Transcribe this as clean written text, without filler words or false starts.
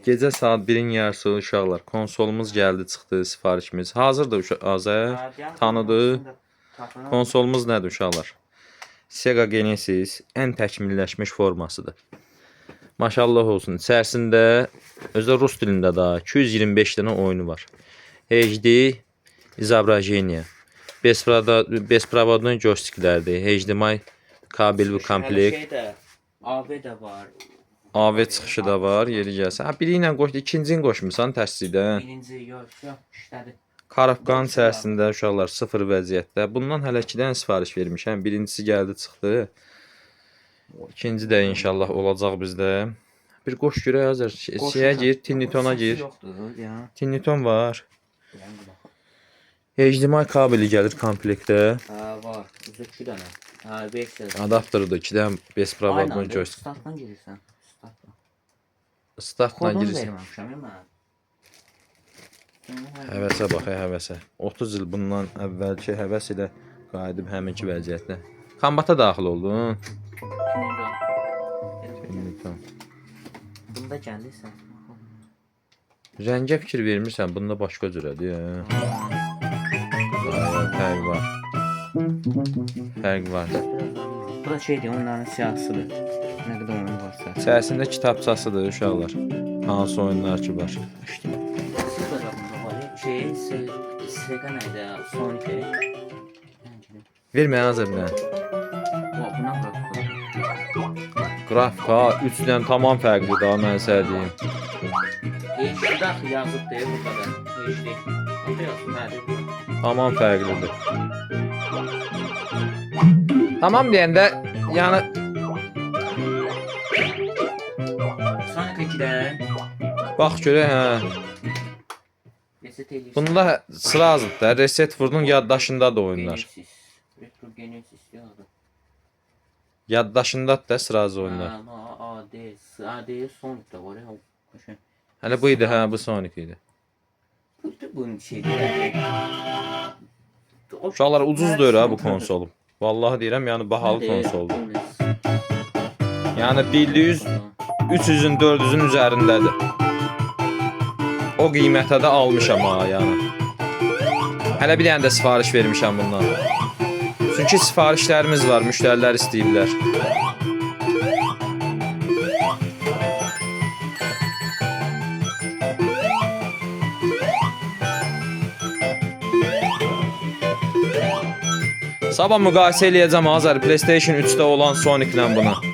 Gecə saat 1-in yarısı uşaqlar. Konsolumuz gəldi, çıxdı, sifarişimiz. Hazırdır Azər. Tanıdı. Konsolumuz nədir uşaqlar? Sega Genesis ən təkmilləşmiş formasıdır. Maşallah olsun. İçərisində özü rus dilində da 225 dənə oyunu var. HD izobrazeniya. Bespravodlu joysticklərdir. HDMI kabel və komplekt. AV də var. AV çıxışı da var, yeri gəlsə. Ha, biri ilə qoşdu, ikincini qoşmusan tərslikdən. Birinci yox, işlədi. Karabkanın içərisində uşaqlar sıfır vəziyyətdə. Bundan hələ 2-dən sifariş vermişəm. Birincisi gəldi, çıxdı. İkinci də inşallah olacaq bizdə. Bir qoş görək Azər. Şeyə gir, Tinnitona gir. Tinniton var. HDMI kabeli gəlir komplektdə. Var. 2 dənə. Adapterdir, 2 dənə bespravodlu joystick. Startdan girirsən. Startdan girirsən. Verməmişəm mən. Həvəsə bax, həvəsə. 30 il bundan əvvəlki həvəs ilə qayıdıb həminki vəziyyətdə. Kombata daxil oldun. Bunda gəlirsən. Rəngə fikir vermirsən, bunda başqa cürədir. Fərq var. Fərq var. Bura şeydir, onların siyasıdır. Nə qədər oyun varsa. İçərisində kitabçasıdır uşaqlar. Hansı oyunlar ki var. Sega nədir? Sonic. Vermə Azər mənə. Buna Qrafika 3 dən tamam fərqlidir daha mən sədiyim. daxil yazıb deyir burada da. Tamam fərqlidir. Tamam deyəndə yəni Sonic 2-də bax görək hə. reset edirsən. Bunda sırasıdır da reset vurdun yaddaşında da oyunlar. Genesis yazdı. Yaddaşında da sırası oyunlar. AD Sonic də var ya. Hələ bu idi hə bu Sonic idi. Bunun şeydir. Uşaqlar ucuzdur ha bu konsolum. Vallahi deyirəm yəni bahalı konsoldur. Yəni bildiyi 300-ün 400-ün üzərindədir. O qiymətə də almışam ha yəni. Hələ bir dənə də sifariş vermişəm bundan. Çünki sifarişlərimiz var, müştərilər istəyiblər. Sabah müqayisə eləyəcəm Azər PlayStation 3-də olan Sonic ilə bunu.